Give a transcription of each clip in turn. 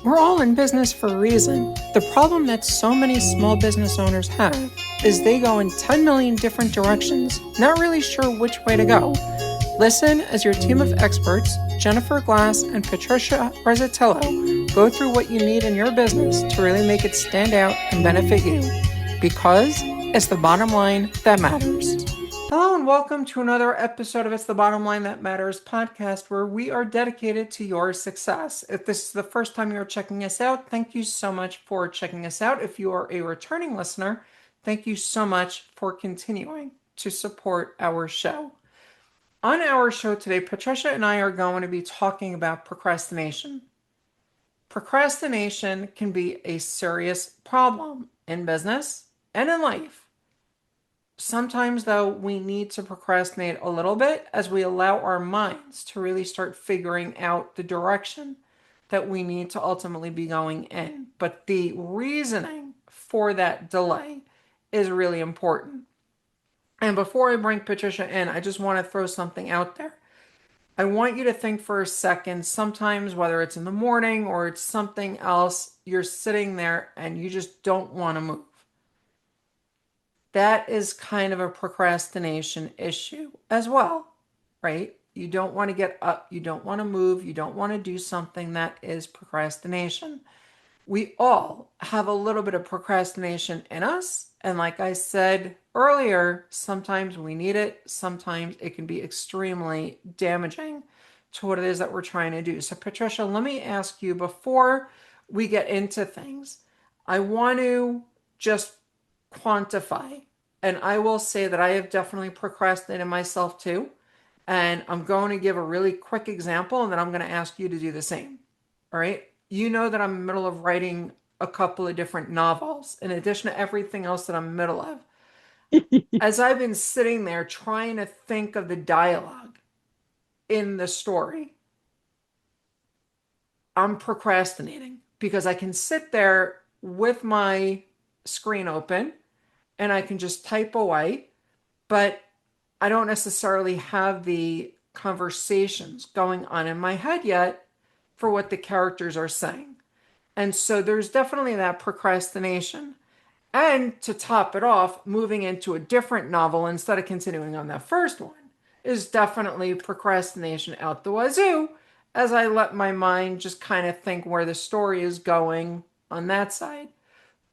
We're all in business for a reason. The problem that so many small business owners have is they go in 10 million different directions, not really sure which way to go. Listen as your team of experts, Jennifer Glass and Patricia Reszetylo, go through what you need in your business to really make it stand out and benefit you. Because it's the bottom line that matters. Hello and welcome to another episode of It's the Bottom Line That Matters podcast, where we are dedicated to your success. If this is the first time you're checking us out, thank you so much for checking us out. If you are a returning listener, thank you so much for continuing to support our show. On our show today, Patricia and I are going to be talking about procrastination. Procrastination can be a serious problem in business and in life. Sometimes, though, we need to procrastinate a little bit as we allow our minds to really start figuring out the direction that we need to ultimately be going in. But the reasoning for that delay is really important. And before I bring Patricia in, I just want to throw something out there. I want you to think for a second, sometimes whether it's in the morning or it's something else, you're sitting there and you just don't want to move. That is kind of a procrastination issue as well, right? You don't want to get up, you don't want to move, you don't want to do something. That is procrastination. We all have a little bit of procrastination in us. And like I said earlier, sometimes we need it. Sometimes it can be extremely damaging to what it is that we're trying to do. So Patricia, let me ask you, before we get into things, I want to just quantify. And I will say that I have definitely procrastinated myself too. And I'm going to give a really quick example and then I'm going to ask you to do the same. All right. You know that I'm in the middle of writing a couple of different novels in addition to everything else that I'm in the middle of. As I've been sitting there trying to think of the dialogue in the story, I'm procrastinating because I can sit there with my screen open and I can just type away, but I don't necessarily have the conversations going on in my head yet for what the characters are saying. And so there's definitely that procrastination. And to top it off, moving into a different novel instead of continuing on that first one is definitely procrastination out the wazoo as I let my mind just kind of think where the story is going on that side.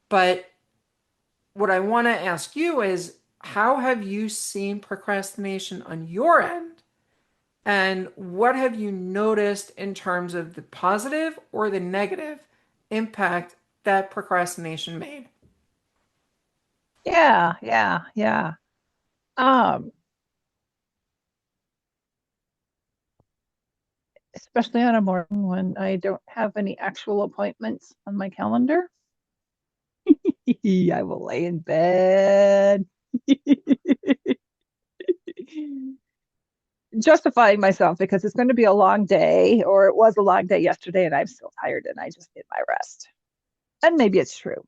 But what I want to ask you is, how have you seen procrastination on your end? And what have you noticed in terms of the positive or the negative impact that procrastination made? Yeah. Um, Especially on a morning when I don't have any actual appointments on my calendar. I will lay in bed, justifying myself because it's going to be a long day, or it was a long day yesterday, and I'm still tired and I just need my rest. And maybe it's true.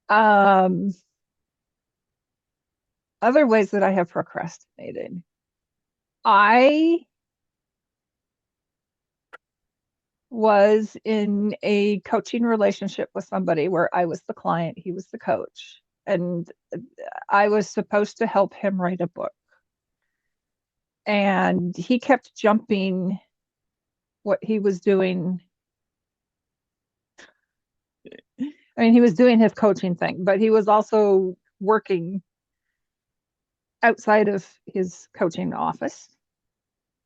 Um, Other ways that I have procrastinated. I was in a coaching relationship with somebody where I was the client, he was the coach, and I was supposed to help him write a book. And he kept jumping what he was doing. I mean, he was doing his coaching thing, but he was also working outside of his coaching office.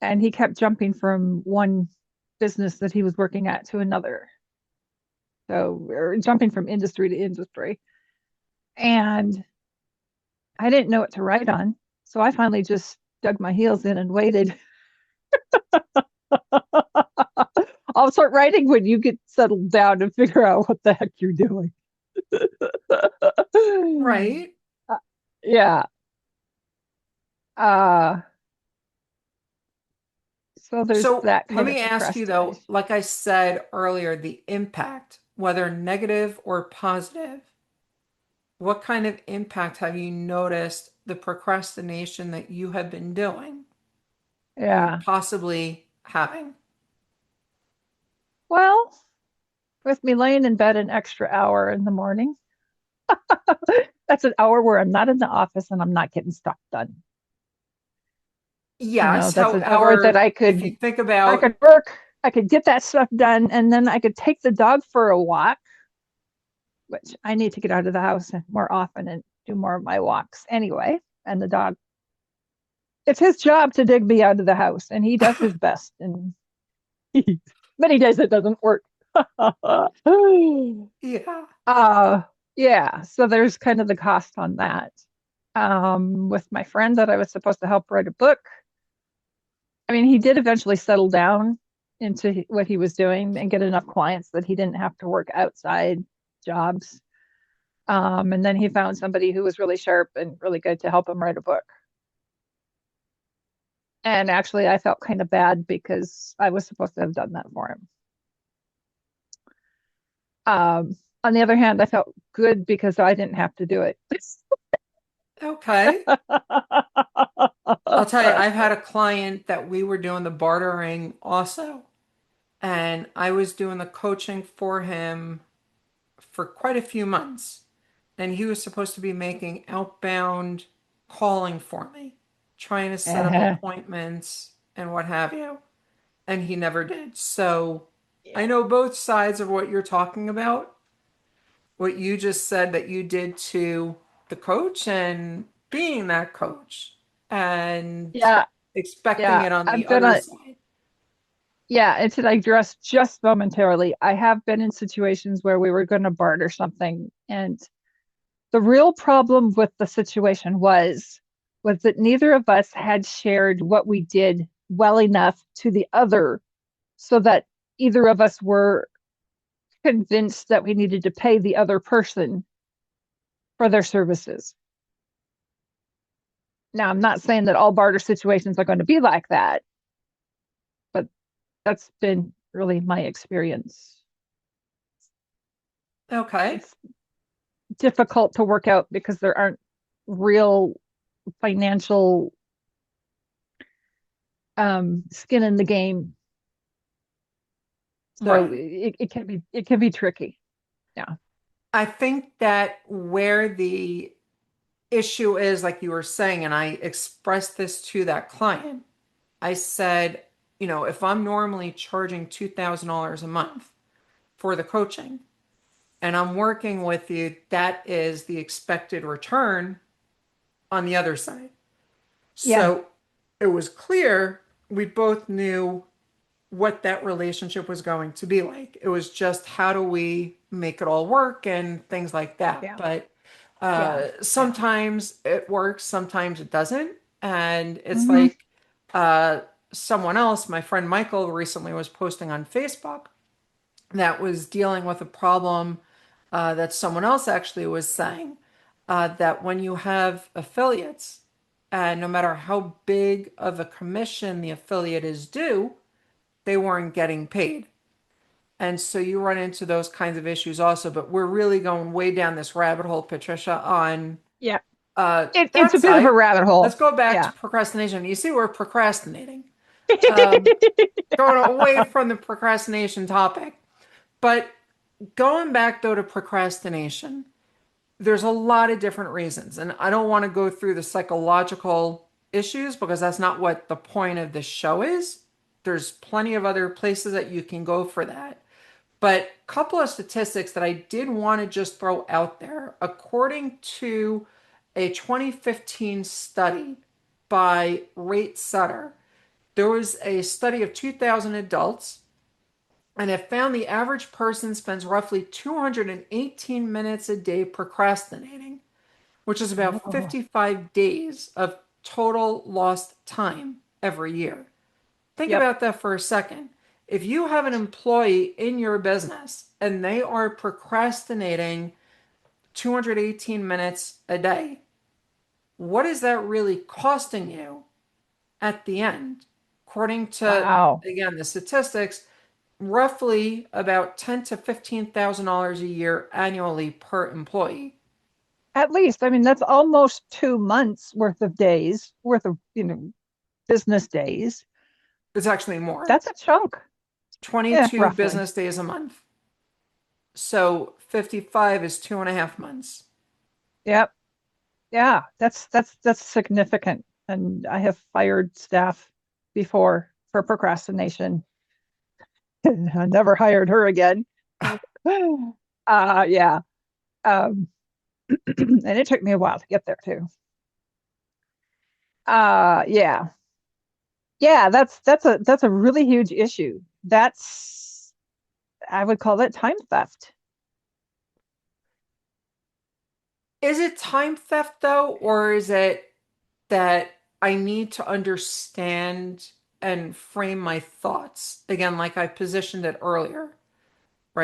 And he kept jumping from one business that he was working at to another. So we're jumping from industry to industry. And I didn't know what to write on. So I finally just dug my heels in and waited. I'll start writing when you get settled down and figure out what the heck you're doing. Right. Yeah. Uh, so there's So that let kind of me ask you though, procrastination. like I said earlier, the impact, whether negative or positive, what kind of impact have you noticed the procrastination that you have been doing Yeah. possibly having? Well, with me laying in bed an extra hour in the morning, that's an hour where I'm not in the office and I'm not getting stuff done. Yes, That's an hour that however, if you think I about, could work, I could get that stuff done, and then I could take the dog for a walk, which I need to get out of the house more often and do more of my walks anyway. And the dog, it's his job to dig me out of the house, and he does his best. And many days it doesn't work. yeah, uh, yeah, so there's kind of the cost on that. With my friend that I was supposed to help write a book, I mean, he did eventually settle down into what he was doing and get enough clients that he didn't have to work outside jobs. And then he found somebody who was really sharp and really good to help him write a book. And actually, I felt kind of bad because I was supposed to have done that for him. On the other hand, I felt good because I didn't have to do it. okay. I'll tell you, I've had a client that we were doing the bartering also, and I was doing the coaching for him for quite a few months. And he was supposed to be making outbound calling for me, trying to set up Uh-huh. appointments and what have you. And he never did. So I Yeah. know both sides of what you're talking about. What you just said that you did to the coach and being that coach and Yeah. expecting Yeah. it on the I've been other a, side. yeah. And to digress just momentarily, I have been in situations where we were going to barter something. And the real problem with the situation was that neither of us had shared what we did well enough to the other so that either of us were convinced that we needed to pay the other person for their services. Now, I'm not saying that all barter situations are going to be like that, but that's been really my experience. Okay. It's difficult to work out because there aren't real financial skin in the game. So Right. it can be tricky. Yeah. I think that where the issue is, like you were saying, and I expressed this to that client, I said, if I'm normally charging $2,000 a month for the coaching and I'm working with you, that is the expected return on the other side. Yeah. So it was clear we both knew what that relationship was going to be like. It was just how do we make it all work and things like that. Yeah. But Yeah. Yeah. sometimes it works, sometimes it doesn't. And it's Hmm. like uh, someone else, my friend Michael, recently was posting on Facebook that was dealing with a problem that someone else actually was saying that when you have affiliates, and no matter how big of a commission the affiliate is due, they weren't getting paid. And so you run into those kinds of issues also. But we're really going way down this rabbit hole, Patricia, on Yeah. It's that a bit of a side. rabbit Let's hole. go back to Yeah. procrastination. You see, we're procrastinating, going away from the procrastination topic. But going back though to procrastination, there's a lot of different reasons. And I don't want to go through the psychological issues because that's not what the point of this show is. There's plenty of other places that you can go for that. But a couple of statistics that I did want to just throw out there. According to a 2015 study by Rate Sutter, there was a study of 2,000 adults, and it found the average person spends roughly 218 minutes a day procrastinating, which is about Oh, 55 days of total lost time every year. Think yep. about that for a second. If you have an employee in your business and they are procrastinating 218 minutes a day, what is that really costing you at the end? According to, Wow. again, the statistics, roughly about ten to $15,000 a year annually per employee. At least, I mean, that's almost 2 months worth of days, worth of, business days. It's actually more. That's a chunk. Yeah, 22 roughly. business days a month. So 55 is 2.5 months. Yep. Yeah, that's significant. And I have fired staff before for procrastination. I never hired her again. Yeah. Um, and it took me a while to get there too. Yeah. Yeah, that's a really huge issue. That's I would call that time theft. Is it time theft though, or is it that I need to understand and frame my thoughts? Again, like I positioned it earlier,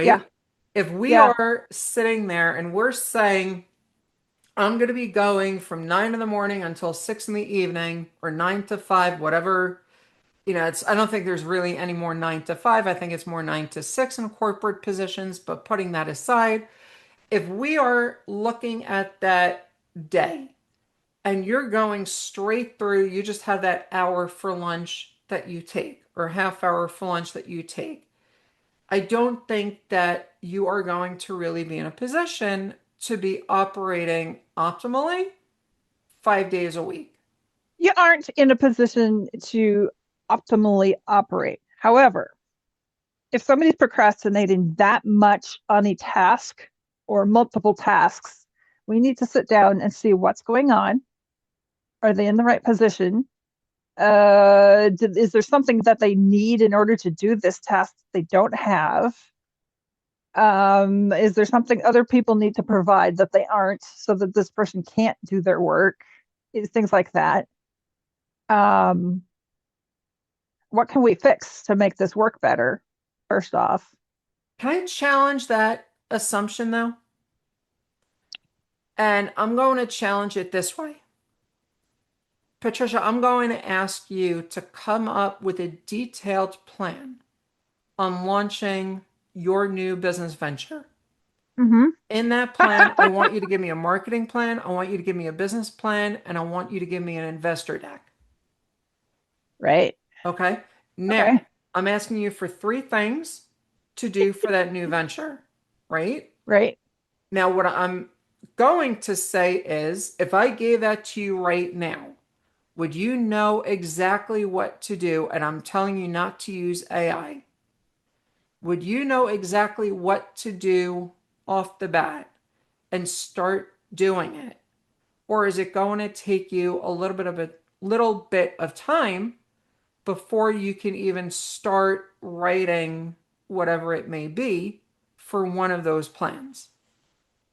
Yeah, right? If we yeah. are sitting there and we're saying, I'm going to be going from 9 in the morning until 6 in the evening or 9 to 5, whatever, I don't think there's really any more 9 to 5. I think it's more 9 to 6 in corporate positions. But putting that aside, if we are looking at that day and you're going straight through, you just have that hour for lunch that you take or half hour for lunch that you take. I don't think that you are going to really be in a position to be operating optimally 5 days a week. You aren't in a position to optimally operate. However, if somebody's procrastinating that much on a task or multiple tasks, we need to sit down and see what's going on. Are they in the right position? Is there something that they need in order to do this task they don't have? Is there something other people need to provide that they aren't so that this person can't do their work? Things like that. Um, what can we fix to make this work better? First off, Can I challenge that assumption though? And I'm going to challenge it this way. Patricia, I'm going to ask you to come up with a detailed plan on launching your new business venture. mm-hmm. In that plan, I want you to give me a marketing plan, I want you to give me a business plan, and I want you to give me an investor deck. Right. Okay? Now, Okay. I'm asking you for three things to do for that new venture, right? Right. Now, what I'm going to say is if I gave that to you right now, would you know exactly what to do? And I'm telling you not to use AI. Would you know exactly what to do off the bat and start doing it? Or is it going to take you a little bit of time before you can even start writing whatever it may be for one of those plans?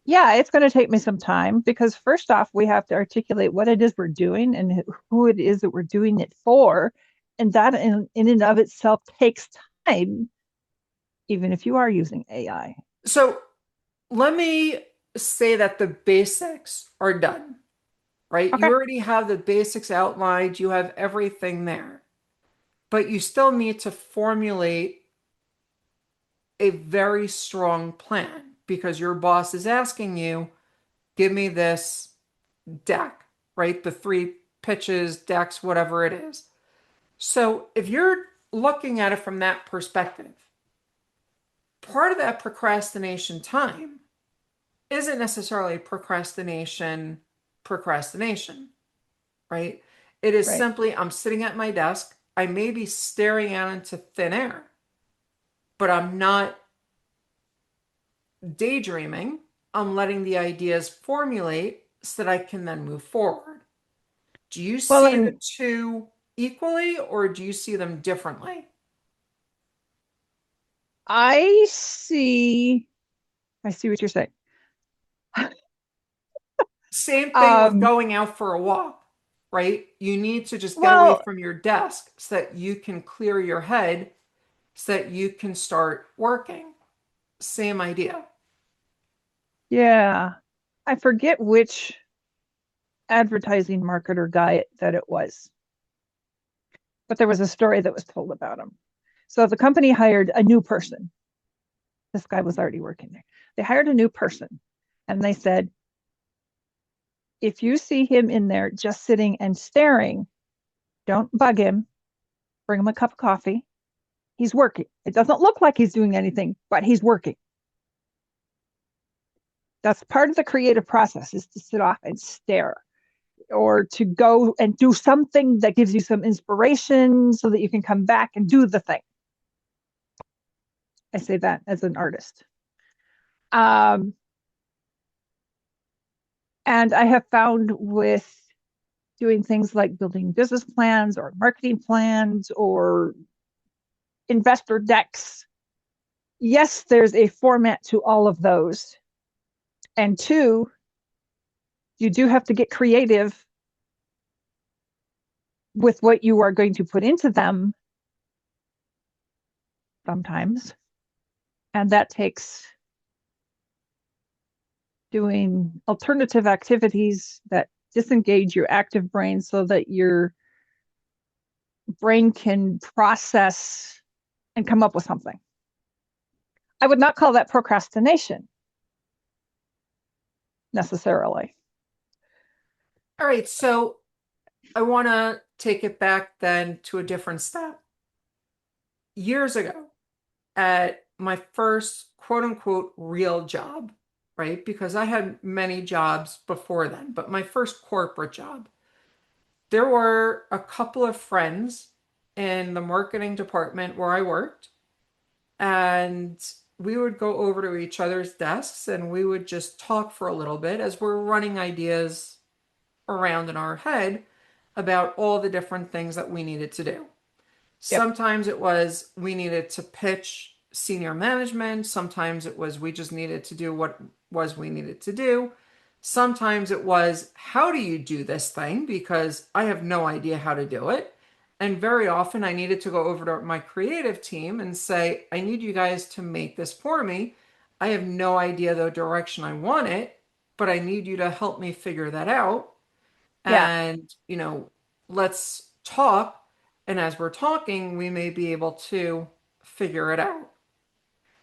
Yeah, it's going to take me some time because first off, we have to articulate what it is we're doing and who it is that we're doing it for. And that in and of itself takes time, even if you are using AI. So let me say that the basics are done, right? You Okay. already have the basics outlined, you have everything there, but you still need to formulate a very strong plan because your boss is asking you, give me this deck, right? The three pitches, decks, whatever it is. So if you're looking at it from that perspective, part of that procrastination time isn't necessarily procrastination, right? It is Right. simply I'm sitting at my desk. I may be staring out into thin air, but I'm not daydreaming. I'm letting the ideas formulate so that I can then move forward. Do you Well, see the and two equally or do you see them differently? I see, I see what you're saying. Same thing with Um, going out for a walk, right? You need to just get away well, from your desk so that you can clear your head so that you can start working. Same idea. yeah, I forget which advertising marketer guy that it was, but there was a story that was told about him. So the company hired a new person. This guy was already working there. They hired a new person and they said, if you see him in there just sitting and staring, don't bug him, bring him a cup of coffee He's working. It doesn't look like he's doing anything, but he's working. That's part of the creative process, is to sit off and stare, or to go and do something that gives you some inspiration so that you can come back and do the thing. I say that as an artist. Um, and I have found with doing things like building business plans or marketing plans or investor decks, yes, there's a format to all of those. And two, you do have to get creative with what you are going to put into them sometimes. And that takes doing alternative activities that disengage your active brain so that your brain can process and come up with something. I would not call that procrastination necessarily. All right, so I want to take it back then to a different step. Years ago, at my first quote unquote real job, right? Because I had many jobs before then, but my first corporate job, there were a couple of friends in the marketing department where I worked, and we would go over to each other's desks and we would just talk for a little bit as we're running ideas around in our head about all the different things that we needed to do. Yep. Sometimes it was we needed to pitch senior management. Sometimes it was we just needed to do what was we needed to do. Sometimes it was how do you do this thing? Because I have no idea how to do it. And very often I needed to go over to my creative team and say, I need you guys to make this for me. I have no idea the direction I want it, but I need you to help me figure that out. Yeah. And, let's talk. And as we're talking, we may be able to figure it out.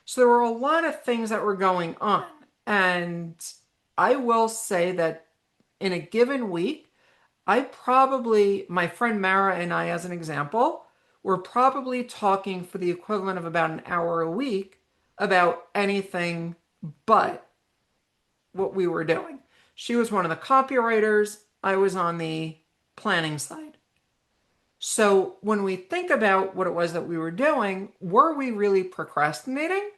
So there were a lot of things that were going on. And I will say that in a given week, my friend Mara and I, as an example, were probably talking for the equivalent of about an hour a week about anything but what we were doing. She was one of the copywriters, I was on the planning side. So when we think about what it was that we were doing, were we really procrastinating?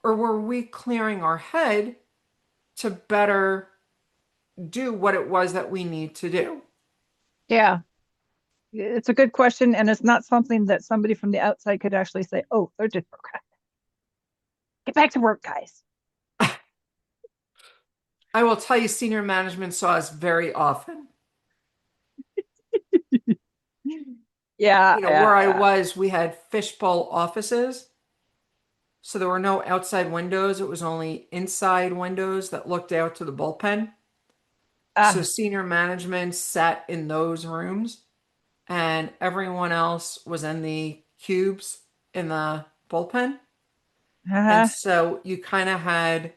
Or were we clearing our head to better do what it was that we need to do? Yeah. It's a good question. And it's not something that somebody from the outside could actually say, oh, they're just procrastinating. Get back to work, guys. I will tell you, senior management saw us very often. Yeah. Where Yeah. I Yeah. was, we had fishbowl offices. So there were no outside windows. It was only inside windows that looked out to the bullpen. So Ah, senior management sat in those rooms and everyone else was in the cubes in the bullpen. And uh-huh. so you kind of had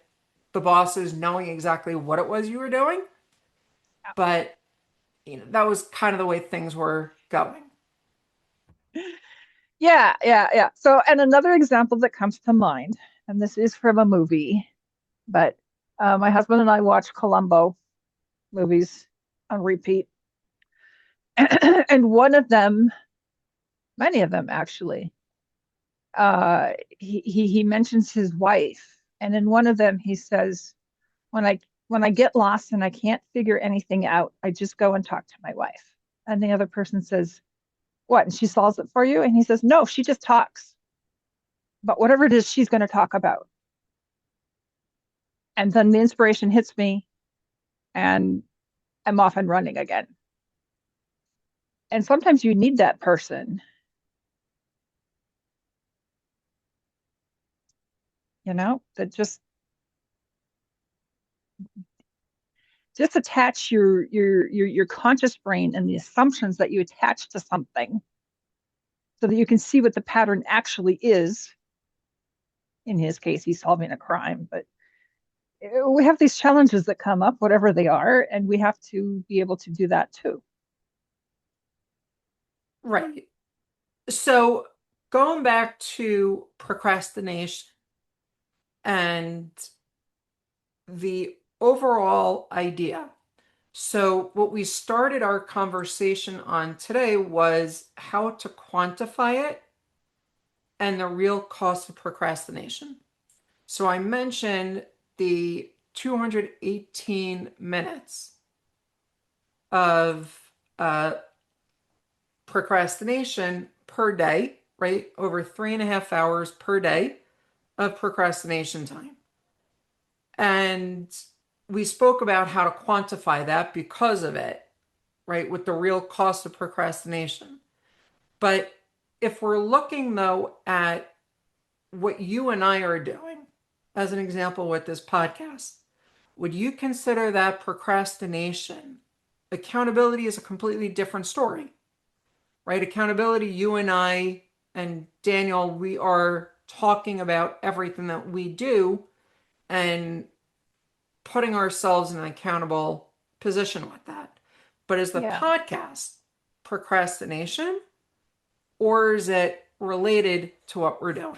the bosses knowing exactly what it was you were doing, but that was kind of the way things were going. Yeah. Yeah. Yeah. So, and another example that comes to mind, and this is from a movie, but my husband and I watch Columbo movies on repeat. And one of them, many of them actually, he mentions his wife, and in one of them he says, "When I get lost and I can't figure anything out, I just go and talk to my wife." And the other person says, "What? And she solves it for you?" And he says, "No, she just talks, but whatever it is, she's going to talk about." And then the inspiration hits me, and I'm off and running again. And sometimes you need that person, that just attach your conscious brain and the assumptions that you attach to something so that you can see what the pattern actually is. In his case, he's solving a crime, but we have these challenges that come up, whatever they are, and we have to be able to do that too. Right. So going back to procrastination and the overall idea. So, what we started our conversation on today was how to quantify it and the real cost of procrastination. So, I mentioned the 218 minutes of procrastination per day, right? Over 3.5 hours per day of procrastination time. And we spoke about how to quantify that because of it, right? With the real cost of procrastination. But if we're looking though at what you and I are doing, as an example with this podcast, would you consider that procrastination? Accountability is a completely different story, right? Accountability, you and I and Daniel, we are talking about everything that we do and putting ourselves in an accountable position with that. But is the Yeah. podcast procrastination or is it related to what we're doing?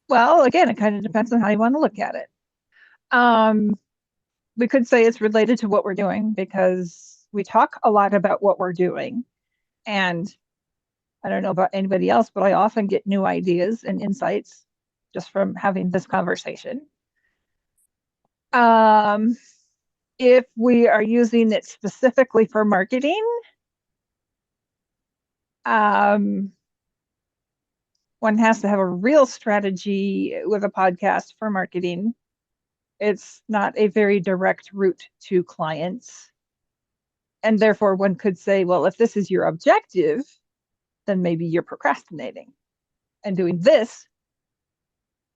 Well, again, it kind of depends on how you want to look at it. Um, we could say it's related to what we're doing because we talk a lot about what we're doing. And I don't know about anybody else, but I often get new ideas and insights just from having this conversation. Um, if we are using it specifically for marketing, um, one has to have a real strategy with a podcast for marketing. It's not a very direct route to clients. And therefore, one could say, well, if this is your objective, then maybe you're procrastinating and doing this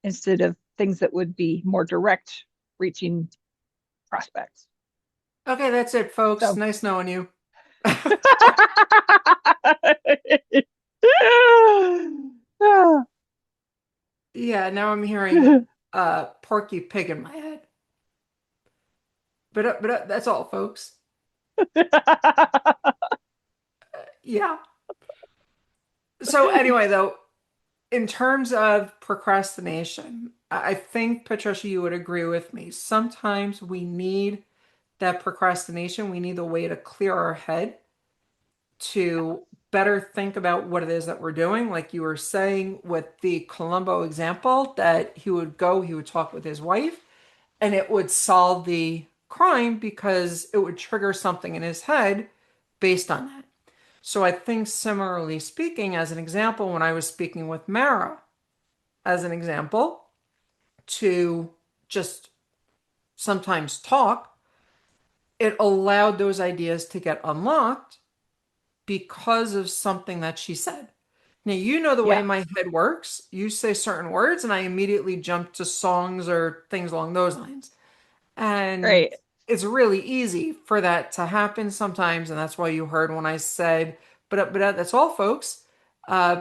instead of things that would be more direct reaching prospects. Okay, that's it, folks. So, Nice knowing you. Yeah, now I'm hearing Porky Pig in my head. But that's all, folks. Yeah. So anyway, though, in terms of procrastination, I think, Patricia, you would agree with me. Sometimes we need that procrastination. We need a way to clear our head to better think about what it is that we're doing. Like you were saying with the Columbo example, that he would talk with his wife, and it would solve the crime because it would trigger something in his head based on that. So I think, similarly speaking, as an example, when I was speaking with Mara, as an example, to just sometimes talk, it allowed those ideas to get unlocked because of something that she said. Now, you know the way yeah, my head works. You say certain words, and I immediately jump to songs or things along those lines. And right. it's really easy for that to happen sometimes. And that's why you heard when I said, but that's all, folks,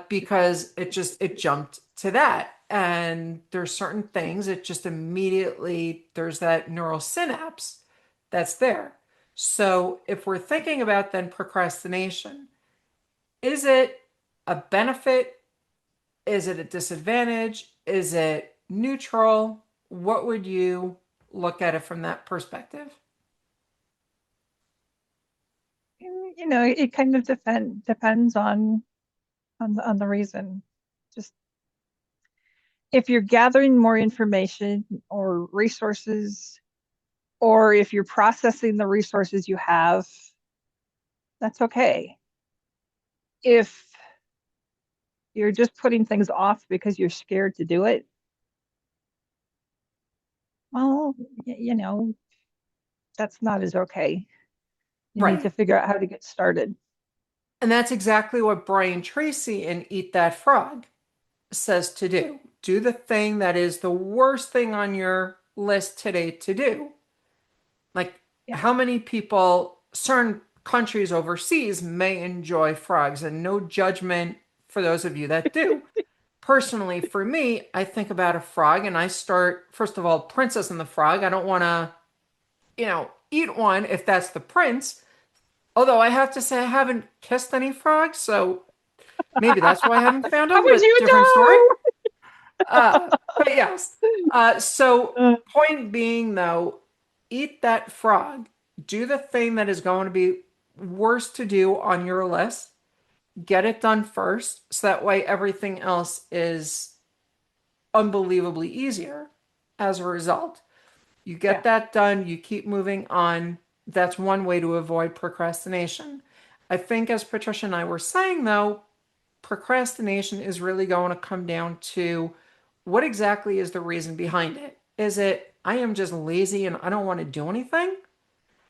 because it jumped to that. And there's certain things, it just immediately, there's that neural synapse that's there. So if we're thinking about then procrastination, is it a benefit? Is it a disadvantage? Is it neutral? What would you look at it from that perspective? It kind of depends on the reason. Just if you're gathering more information or resources, or if you're processing the resources you have, that's okay. If you're just putting things off because you're scared to do it, well, that's not as okay. You need Right. to figure out how to get started. And that's exactly what Brian Tracy in Eat That Frog says to do. Do the thing that is the worst thing on your list today to do. Like, Yeah. how many people, certain countries overseas may enjoy frogs, and no judgment for those of you that do. Personally, for me, I think about a frog and I start, first of all, Princess and the Frog. I don't want to, eat one if that's the prince. Although I have to say I haven't kissed any frogs, so maybe that's why I haven't found How them, would but you different story. know? But yes. So Uh, point being though, eat that frog. Do the thing that is going to be worst to do on your list. Get it done first, so that way everything else is unbelievably easier as a result. You get yeah, that done, you keep moving on. That's one way to avoid procrastination. I think, as Patricia and I were saying, though, procrastination is really going to come down to what exactly is the reason behind it? Is it, I am just lazy and I don't want to do anything?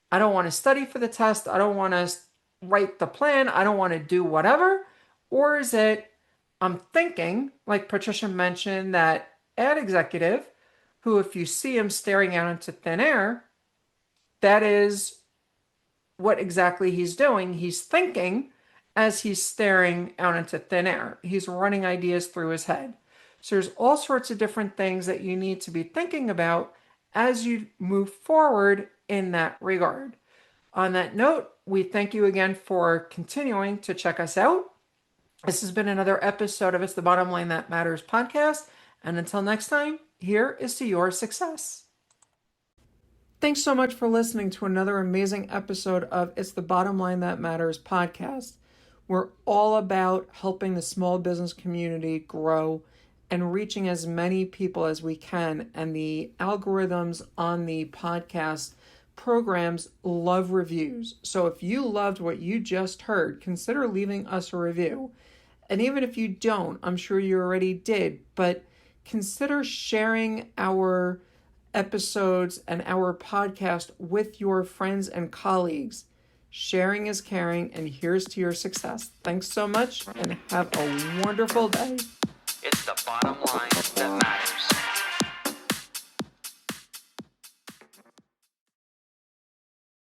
I don't want to study for the test. I don't want to write the plan. I don't want to do whatever. Or is it, I'm thinking, like Patricia mentioned, that ad executive who, if you see him staring out into thin air, that is what exactly he's doing. He's thinking as he's staring out into thin air. He's running ideas through his head. So there's all sorts of different things that you need to be thinking about as you move forward in that regard. On that note, we thank you again for continuing to check us out. This has been another episode of It's the Bottom Line That Matters podcast. And until next time, here is to your success. Thanks so much for listening to another amazing episode of It's the Bottom Line That Matters podcast. We're all about helping the small business community grow and reaching as many people as we can. And the algorithms on the podcast programs love reviews. So if you loved what you just heard, consider leaving us a review. And even if you don't, I'm sure you already did, but consider sharing our episodes and our podcast with your friends and colleagues. Sharing is caring, and here's to your success. Thanks so much, and have a wonderful day. It's the bottom line.